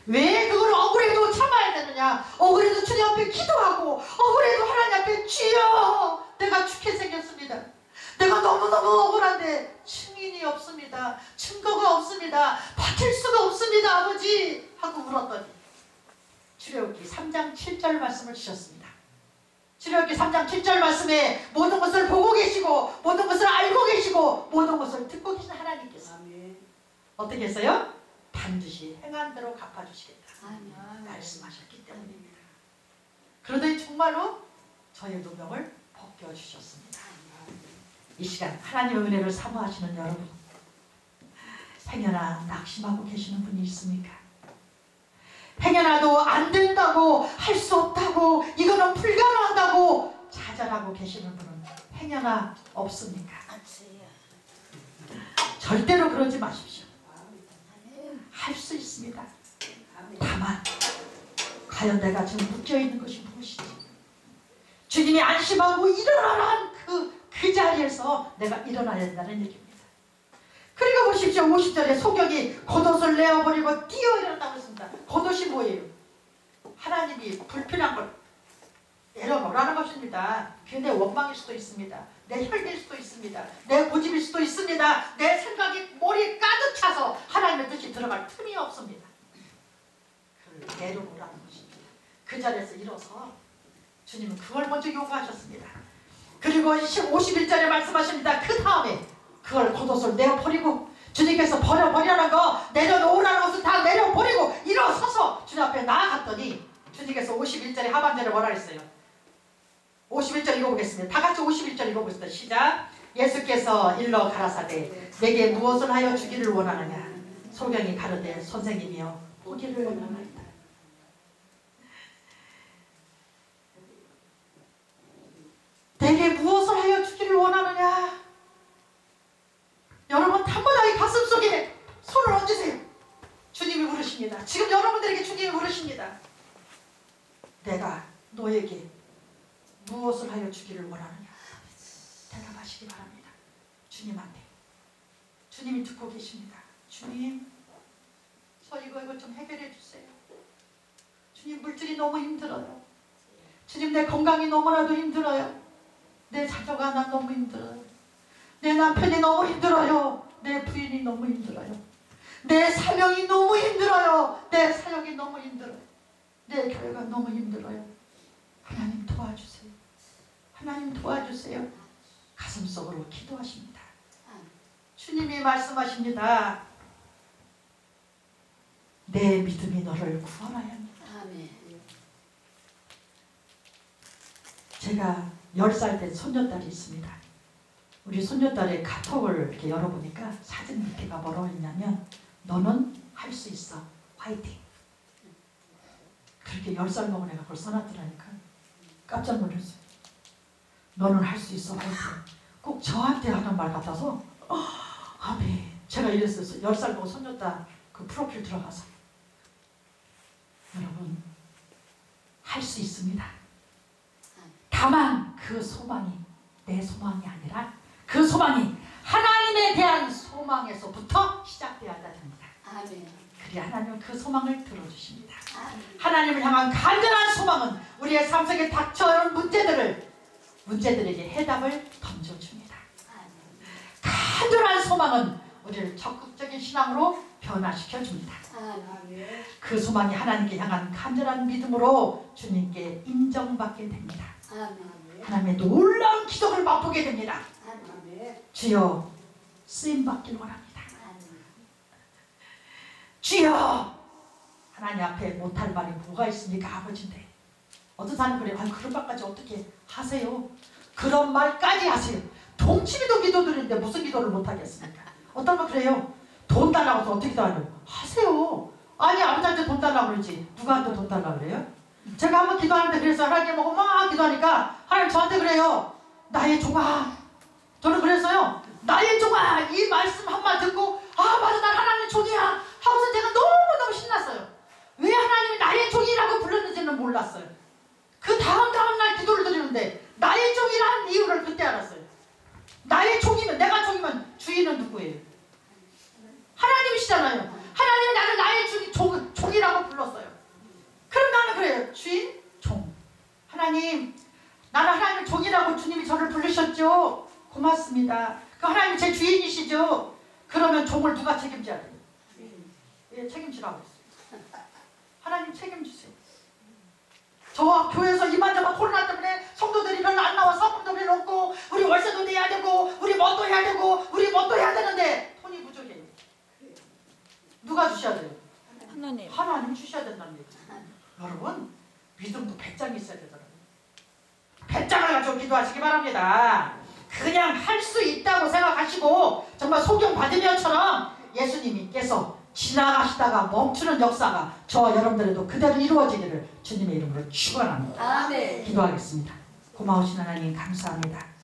왜 그걸 억울해도 참아야 되느냐? 억울해도 주님 앞에 기도하고, 억울해도 하나님 앞에 주여 내가 죽게 생겼습니다. 내가 너무너무 억울한데 증인이 없습니다. 증거가 없습니다. 버틸 수가 없습니다. 아버지 하고 울었더니 출애굽기 3장 7절 말씀을 주셨습니다. 출애굽기 3장 7절 말씀에 모든 것을 보고 계시고 모든 것을 알고 계시고 모든 것을 듣고 계신 하나님께서 어떻게 했어요? 반드시 행한 대로 갚아주시겠다 말씀하셨기 때문입니다. 그러더니 정말로 저의 누명을 벗겨주셨습니다. 이 시간 하나님의 은혜를 사모하시는 여러분, 행여나 낙심하고 계시는 분이 있습니까? 행여나도 안 된다고, 할 수 없다고, 이거는 불가능하다고 좌절하고 계시는 분은 행여나 없습니까? 절대로 그러지 마십시오. 할 수 있습니다. 다만 과연 내가 지금 묶여있는 것이 무엇이지? 주님이 안심하고 일어나란 그 자리에서 내가 일어나야 된다는 얘기입니다. 그리고 보십시오. 50절에 소경이 겉옷을 내어버리고 뛰어 일어났다고 했습니다. 겉옷이 뭐예요? 하나님이 불필요한 걸 내려놓으라는 것입니다. 그게 내 원망일 수도 있습니다. 내 혈기일 수도 있습니다. 내 고집일 수도 있습니다. 내 생각이 머리에 가득 차서 하나님의 뜻이 들어갈 틈이 없습니다. 그걸 내려놓으라는 것입니다. 그 자리에서 일어서 주님은 그걸 먼저 요구하셨습니다. 그리고 51절에 말씀하십니다. 그 다음에 그걸 겉옷을 내어버리고, 주님께서 버려버리라는 거, 내려놓으라는 것을 다 내려버리고 일어서서 주님 앞에 나아갔더니 주님께서 51절에 하반절에 뭐라 했어요? 51절 읽어보겠습니다. 다 같이 51절 읽어보겠습니다. 시작. 예수께서 일러 가라사대 내게 무엇을 하여 주기를 원하느냐? 소경이 가르되 선생님이여 보기를 원하나이다. 내게 무엇을 하여 주기를 원하느냐? 여러분 한번더 이 가슴속에 손을 얹으세요. 주님이 부르십니다. 지금 여러분들에게 주님이 부르십니다. 내가 너에게 무엇을 하여 주기를 원하느냐? 대답하시기 바랍니다. 주님한테. 주님이 듣고 계십니다. 주님, 저 이거 좀 해결해 주세요. 주님, 물질이 너무 힘들어요. 주님, 내 건강이 너무나도 힘들어요. 내 자녀가 난 너무 힘들어요. 내 남편이 너무 힘들어요. 내 부인이 너무 힘들어요. 내 사명이 너무 힘들어요. 내 사역이 너무 힘들어요. 내 교회가 너무 힘들어요. 하나님 도와주세요. 하나님 도와주세요. 가슴속으로 기도하십니다. 주님이 말씀하십니다. 내 믿음이 너를 구원하여 합니다. 제가 10살 된 손녀딸이 있습니다. 우리 손녀딸의 카톡을 이렇게 열어보니까 사진 밑에가 뭐라고 했냐면 너는 할 수 있어. 화이팅. 그렇게 10살 먹은 애가 그걸 써놨더라니까 깜짝 놀랐어요. 너는 할 수 있어. 화이팅. 꼭 저한테 하는 말 같아서 아멘. 제가 이랬어요. 10살 먹은 손녀딸 그 프로필 들어가서 여러분 할 수 있습니다. 다만 그 소망이 내 소망이 아니라 그 소망이 하나님에 대한 소망에서부터 시작되어야 됩니다. 그래야 하나님은 그 소망을 들어주십니다. 하나님을 향한 간절한 소망은 우리의 삶 속에 닥쳐오는 문제들에게 해답을 던져줍니다. 간절한 소망은 우리를 적극적인 신앙으로 변화시켜줍니다. 그 소망이 하나님께 향한 간절한 믿음으로 주님께 인정받게 됩니다. 하나님의 놀라운 기적을 맛보게 됩니다. 주여 쓰임받길 원합니다. 주여 하나님 앞에 못할 말이 뭐가 있습니까? 아버지인데 어떤 사람은 그래요. 그런 말까지 어떻게 하세요? 그런 말까지 하세요. 동치미도 기도드리는데 무슨 기도를 못하겠습니까? 어떤 분 그래요. 돈 달라고 해서 어떻게 기도하냐고 하세요. 아니 아버지한테 돈 달라고 그러지 누구한테 돈 달라고 그래요? 제가 한번 기도하는데 그래서 하나님하고 막 기도하니까 하나님 저한테 그래요. 나의 종아. 저는 그랬어요. 나의 종아 이 말씀 한마디 듣고 맞아 난 하나님의 종이야 하고서 제가 너무너무 신났어요. 왜 하나님이 나의 종이라고 불렀는지는 몰랐어요. 그 다음 날 기도를 드리는데 나의 종이라는 이유를 그때 알았어요. 나의 종이면 내가 종이면 주인은 누구예요? 하나님이시잖아요. 하나님이 나를 나의 종이라고 불렀어요. 그럼 나는 그래요. 주인, 종. 하나님 나는 하나님의 종이라고 주님이 저를 부르셨죠. 고맙습니다. 그 하나님이 제 주인이시죠. 그러면 종을 누가 책임져야 돼요? 예, 책임지라고 했어요. 하나님 책임주세요. 저와 교회에서 이만저만 코로나 때문에 성도들이 별로 안 나와 성금도 별로 없고 우리 월세도 내야 되고 우리 뭣도 해야 되고 우리 뭣도 해야 되는데 돈이 부족해요. 누가 주셔야 돼요? 하나님 주셔야 된다는 얘기죠. 여러분 믿음도 배짱이 있어야 되더라고요. 배짱을 가지고 기도하시기 바랍니다. 그냥 할 수 있다고 생각하시고 정말 소경 받으면처럼 예수님께서 지나가시다가 멈추는 역사가 저와 여러분들에도 그대로 이루어지기를 주님의 이름으로 축원합니다. 아멘. 기도하겠습니다. 고마우신 하나님 감사합니다.